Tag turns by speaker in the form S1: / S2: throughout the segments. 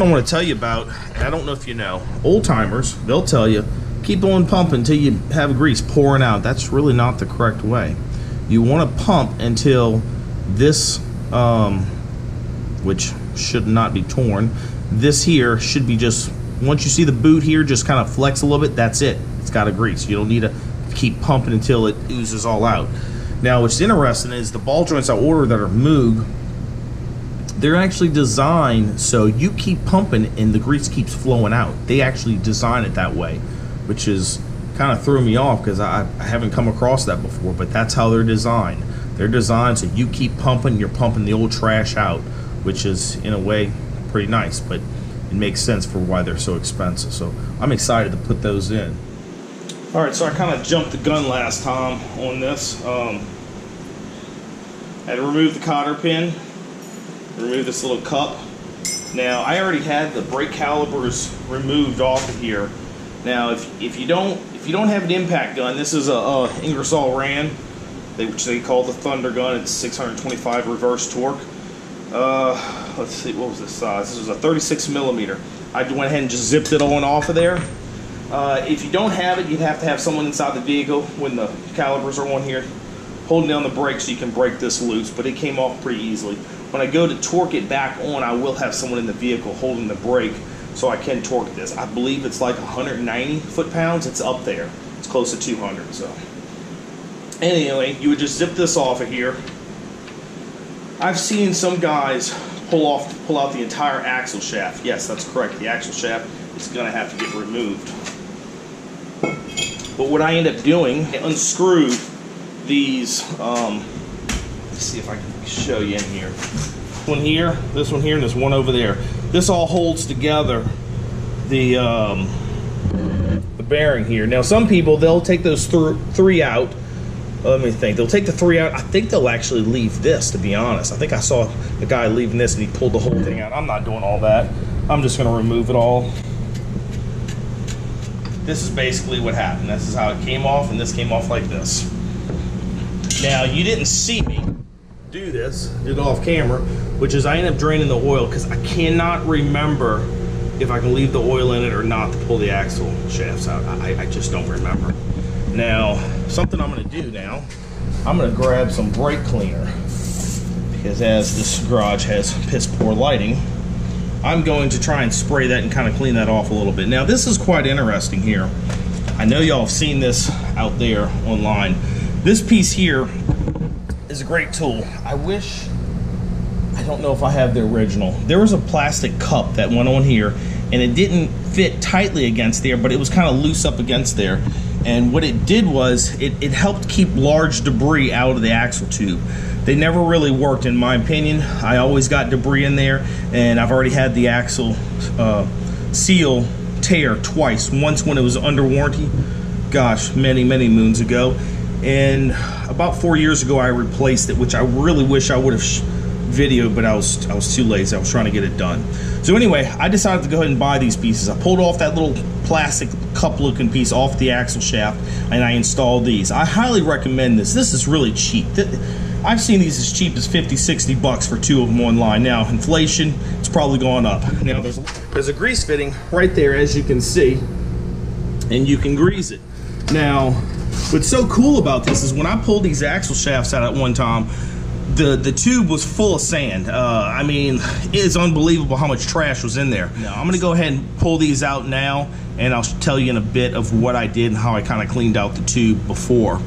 S1: I want to tell you about, and I don't know if you know, old timers, they'll tell you, keep on pumping until you have grease pouring out. That's really not the correct way. You want to pump until this, which should not be torn, this here should be just, once you see the boot here just kind of flex a little bit, that's it. It's got a grease. You don't need to keep pumping until it oozes all out. Now, what's interesting is the ball joints I ordered that are Moog, they're actually designed so you keep pumping and the grease keeps flowing out. They actually design it that way, which is kind of threw me off because I haven't come across that before, but that's how they're designed. They're designed so you keep pumping, you're pumping the old trash out, which is in a way pretty nice, but it makes sense for why they're so expensive. So I'm excited to put those in. All right, so I kind of jumped the gun last time on this. I had to remove the cotter pin, remove this little cup. Now I already had the brake calipers removed off of here. Now if you don't have an impact gun, this is a Ingersoll Rand, which they call the Thunder gun. It's 625 reverse torque. Let's see, what was this size? This was a 36 millimeter. I went ahead and just zipped it on off of there. If you don't have it, you'd have to have someone inside the vehicle when the calipers are on here holding down the brake so you can break this loose, but it came off pretty easily. When I go to torque it back on, I will have someone in the vehicle holding the brake so I can torque this. I believe it's like 190 foot-pounds. It's up there. It's close to 200. So anyway, you would just zip this off of here. I've seen some guys pull out the entire axle shaft. Yes, that's correct. The axle shaft is going to have to get removed. But what I end up doing, I unscrewed these, let's see if I can show you in here. One here, this one here, and this one over there. This all holds together the bearing here. Now some people, they'll take those three out. Let me think. They'll take the three out. I think they'll actually leave this, to be honest. I think I saw the guy leaving this and he pulled the whole thing out. I'm not doing all that. I'm just going to remove it all. This is basically what happened. This is how it came off, and this came off like this. Now, you didn't see me do this, did it off camera, which is I ended up draining the oil because I cannot remember if I can leave the oil in it or not to pull the axle shafts out. I just don't remember. Now, something I'm going to do now, I'm going to grab some brake cleaner because as this garage has piss poor lighting, I'm going to try and spray that and kind of clean that off a little bit. Now, this is quite interesting here. I know y'all have seen this out there online. This piece here is a great tool. I don't know if I have the original. There was a plastic cup that went on here and it didn't fit tightly against there, but it was kind of loose up against there. And what it did was it helped keep large debris out of the axle tube. They never really worked in my opinion. I always got debris in there, and I've already had the axle seal tear twice. Once when it was under warranty, gosh, many moons ago. And about 4 years ago I replaced it, which I really wish I would have videoed, but I was too lazy. I was trying to get it done. So anyway, I decided to go ahead and buy these pieces. I pulled off that little plastic cup looking piece off the axle shaft and I installed these. I highly recommend this. This is really cheap. I've seen these as cheap as 50, 60 bucks for two of them online. Now, inflation, it's probably gone up. Now, there's a grease fitting right there, as you can see, and you can grease it. Now, what's so cool about this is when I pulled these axle shafts out at one time, the tube was full of sand. I mean, it's unbelievable how much trash was in there. Now, I'm gonna go ahead and pull these out now, and I'll tell you in a bit of what I did and how I kind of cleaned out the tube before.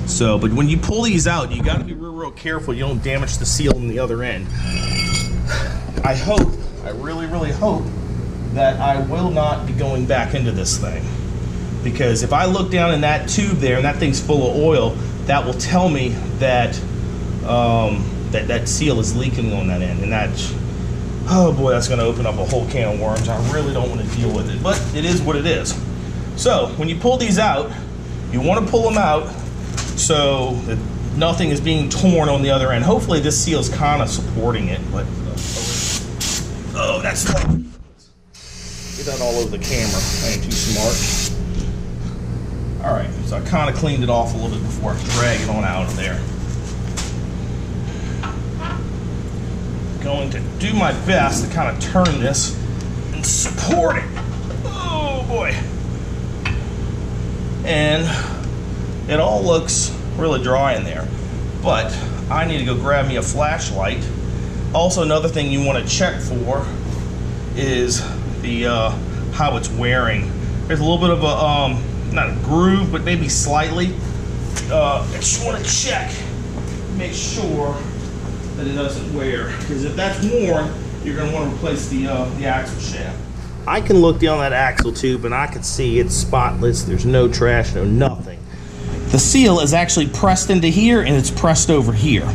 S1: So, but when you pull these out, you gotta be real careful you don't damage the seal on the other end. I really hope that I will not be going back into this thing. Because if I look down in that tube there and that thing's full of oil, that will tell me that that seal is leaking on that end, and that's, oh boy, that's going to open up a whole can of worms. I really don't want to deal with it, but it is what it is. So when you pull these out, you want to pull them out so that nothing is being torn on the other end. Hopefully this seal is kind of supporting it, but oh, that's tough. Get that all over the camera. I ain't too smart. All right, so I kind of cleaned it off a little bit before I drag it on out of there. Going to do my best to kind of turn this support it. Oh boy. And it all looks really dry in there, but I need to go grab me a flashlight. Also, another thing you want to check for is the how it's wearing. There's a little bit of a not a groove, but maybe slightly. I just want to check, make sure that it doesn't wear, because if that's worn, you're going to want to replace the axle shaft. I can look down that axle tube and I can see it's spotless. There's no trash, no nothing. The seal is actually pressed into here and it's pressed over here.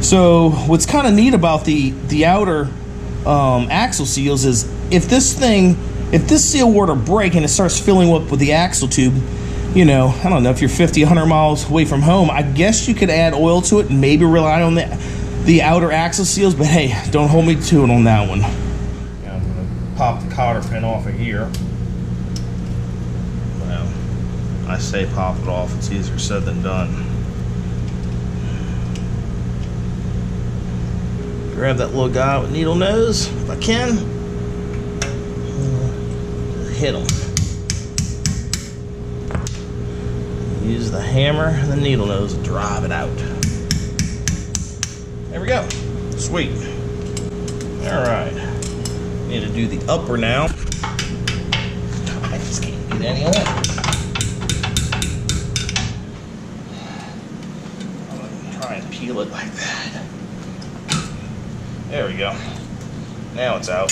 S1: So what's kind of neat about the outer axle seals is if this seal were to break and it starts filling up with the axle tube, you know, I don't know, if you're 50, 100 miles away from home, I guess you could add oil to it and maybe rely on the outer axle seals, but hey, don't hold me to it on that one. Now I'm gonna pop the cotter pin off of here. Well, I say pop it off, it's easier said than done. Grab that little guy with needle nose, if I can. Hit him. Use the hammer and the needle nose to drive it out. There we go. Sweet. All right. Need to do the upper now. I just can't get any on. I'm gonna try and peel it like that. There we go. Now it's out.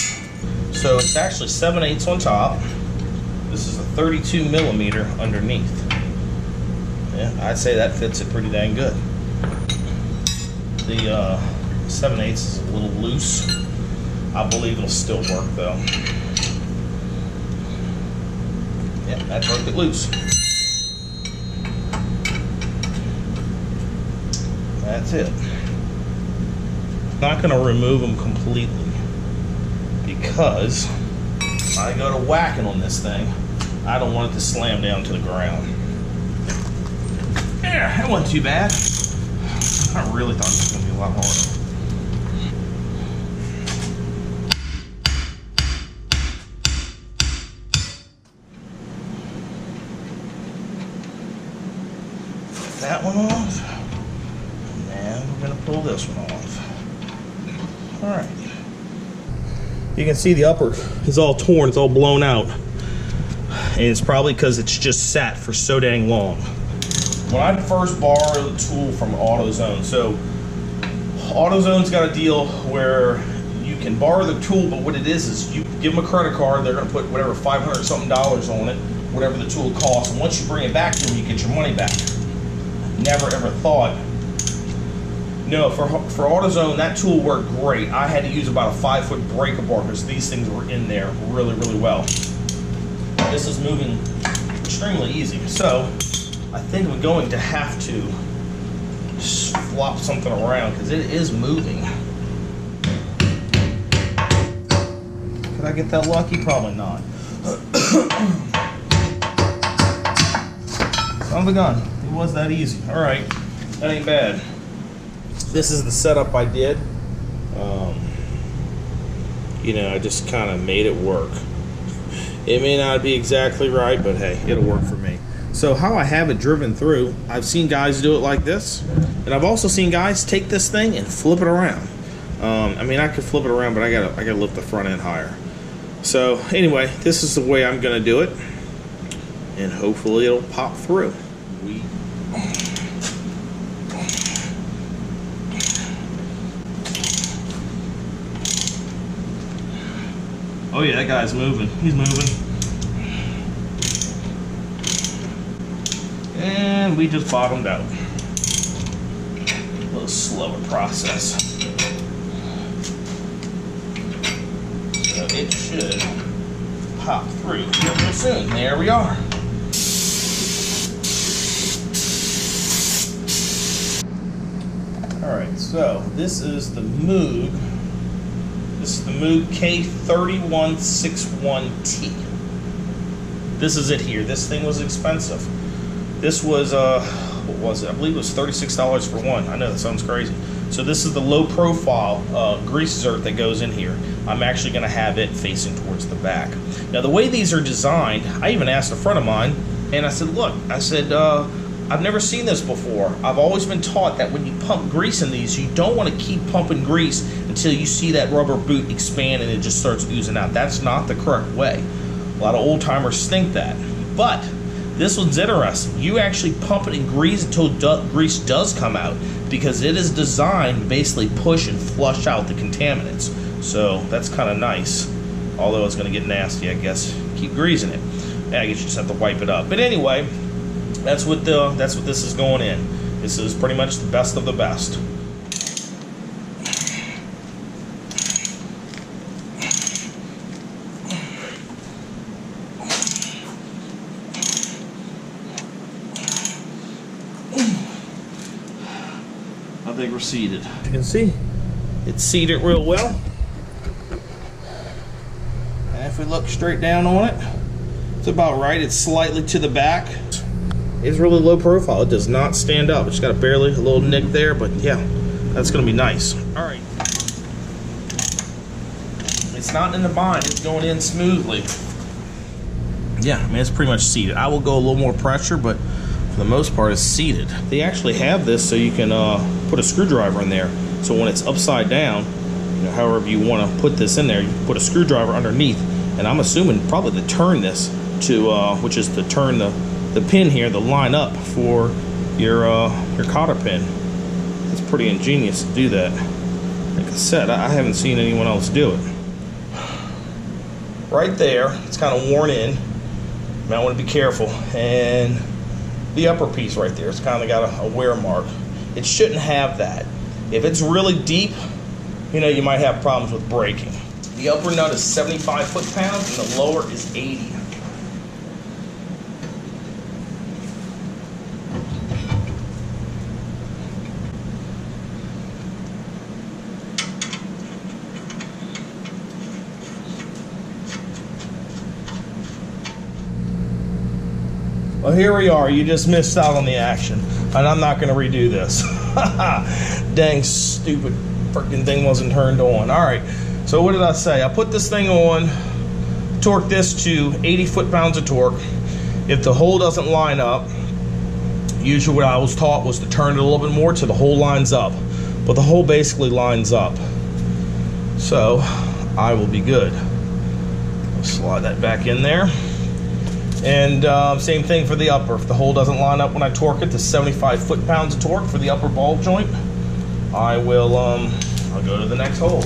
S1: So it's actually 7/8 on top. This is a 32 millimeter underneath. Yeah, I'd say that fits it pretty dang good. The 7/8 is a little loose. I believe it'll still work though. Yeah, that broke it loose. That's it. Not gonna remove them completely because if I go to whacking on this thing, I don't want it to slam down to the ground. Yeah, that wasn't too bad. I really thought it was going to be a lot harder. Get that one off. And then we're going to pull this one off. Alright. You can see the upper is all torn, it's all blown out. And it's probably because it's just sat for so dang long. When I first borrowed the tool from AutoZone, so AutoZone's got a deal where you can borrow the tool, but what it is you give them a credit card, they're gonna put whatever $500 something on it, whatever the tool costs, and once you bring it back to them, you get your money back. Never ever thought. No, for AutoZone, that tool worked great. I had to use about a 5-foot breaker bar because these things were in there really, really well. This is moving extremely easy. So I think we're going to have to flop something around because it is moving. Could I get that lucky? Probably not. Son of a gun. It was that easy. All right, that ain't bad. This is the setup I did. You know, I just kind of made it work. It may not be exactly right, but hey, it'll work for me. So how I have it driven through, I've seen guys do it like this, and I've also seen guys take this thing and flip it around. I mean, I could flip it around, but I gotta lift the front end higher. So anyway, this is the way I'm gonna do it, and hopefully it'll pop through. Oh yeah, that guy's moving. He's moving. And we just bottomed out. A little slower process. So it should pop through real soon. There we are. Alright, so this is the Moog. This is the Moog K3161T. This is it here. This thing was expensive. This was, what was it? I believe it was $36 for one. I know that sounds crazy. So this is the low profile grease zerk that goes in here. I'm actually going to have it facing towards the back. Now the way these are designed, I even asked a friend of mine, and I said, look, I said, I've never seen this before. I've always been taught that when you pump grease in these, you don't want to keep pumping grease until you see that rubber boot expand and it just starts oozing out. That's not the correct way. A lot of old timers think that. But this one's interesting. You actually pump it in grease until grease does come out, because it is designed to basically push and flush out the contaminants. So that's kind of nice. Although it's going to get nasty, I guess. Keep greasing it. I guess you just have to wipe it up. But anyway, that's what this is going in. This is pretty much the best of the best. I think we're seated. You can see it's seated real well. And if we look straight down on it, it's about right. It's slightly to the back. It's really low profile. It does not stand up. It's got a little nick there, but yeah, that's gonna be nice. All right. It's not in the bind. It's going in smoothly. Yeah, I mean, it's pretty much seated. I will go a little more pressure, but for the most part, it's seated. They actually have this so you can put a screwdriver in there. So when it's upside down, you know, however you want to put this in there, you put a screwdriver underneath. And I'm assuming probably to turn this to, which is to turn the pin here, the line up for your cotter pin. It's pretty ingenious to do that. Like I said, I haven't seen anyone else do it. Right there, it's kind of worn in. You might want to be careful. And the upper piece right there, it's kind of got a wear mark. It shouldn't have that. If it's really deep, you know, you might have problems with braking. The upper nut is 75 foot-pounds and the lower is 80. Well, here we are. You just missed out on the action, and I'm not going to redo this. Dang stupid freaking thing wasn't turned on. All right, so what did I say? I put this thing on, torque this to 80 foot-pounds of torque. If the hole doesn't line up, usually what I was taught was to turn it a little bit more till the hole lines up. But the hole basically lines up. So I will be good. I'll slide that back in there. And same thing for the upper. If the hole doesn't line up when I torque it to 75 foot-pounds of torque for the upper ball joint, I will I'll go to the next hole.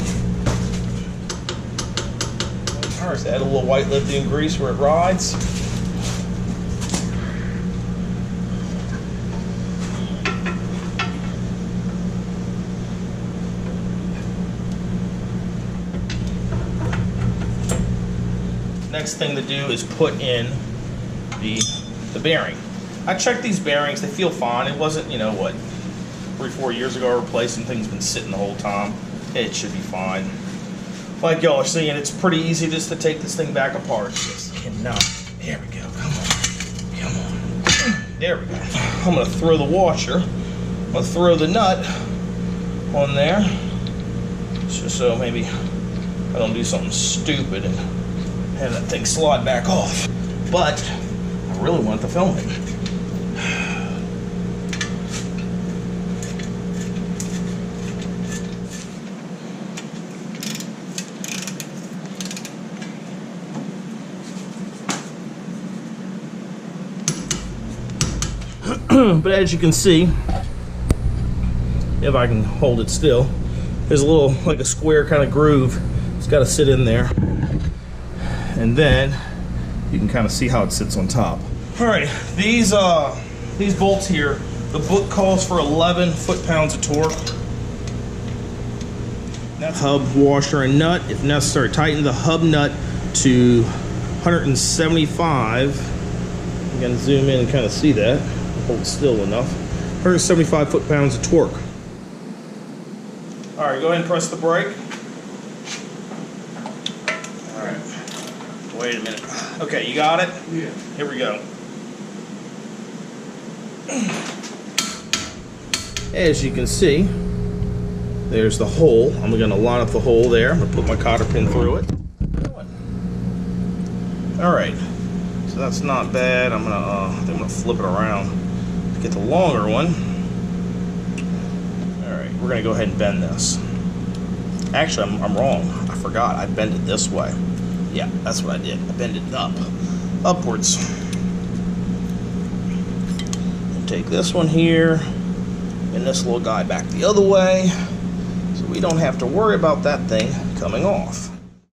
S1: All right, so add a little white lithium grease where it rides. Next thing to do is put in the bearing. I checked these bearings, they feel fine. It wasn't, you know what, 3-4 years ago I replaced them. Things been sitting the whole time. It should be fine. Like y'all are seeing, it's pretty easy just to take this thing back apart. Just cannot. There we go. Come on. There we go. I'm gonna throw the washer. I'm gonna throw the nut on there. Just so maybe I don't do something stupid and have that thing slide back off. But I really want to film it. But as you can see, if I can hold it still, there's a little, like a square kind of groove. It's got to sit in there. And then you can kind of see how it sits on top. All right, these bolts here, the book calls for 11 foot-pounds of torque. That's hub, washer, and nut. If necessary, tighten the hub nut to 175. You can zoom in and kind of see that. Hold still enough. 175 foot-pounds of torque. All right, go ahead and press the brake. All right. Wait a minute. Okay, you got it? Yeah. Here we go. As you can see, There's the hole. I'm gonna line up the hole there. I'm gonna put my cotter pin through it. All right, so that's not bad. I'm gonna flip it around to get the longer one. All right, we're gonna go ahead and bend this. Actually, I'm wrong. I forgot. I bend it this way. Yeah, that's what I did. I bend it upwards. And take this one here, and this little guy back the other way, so we don't have to worry about that thing coming off.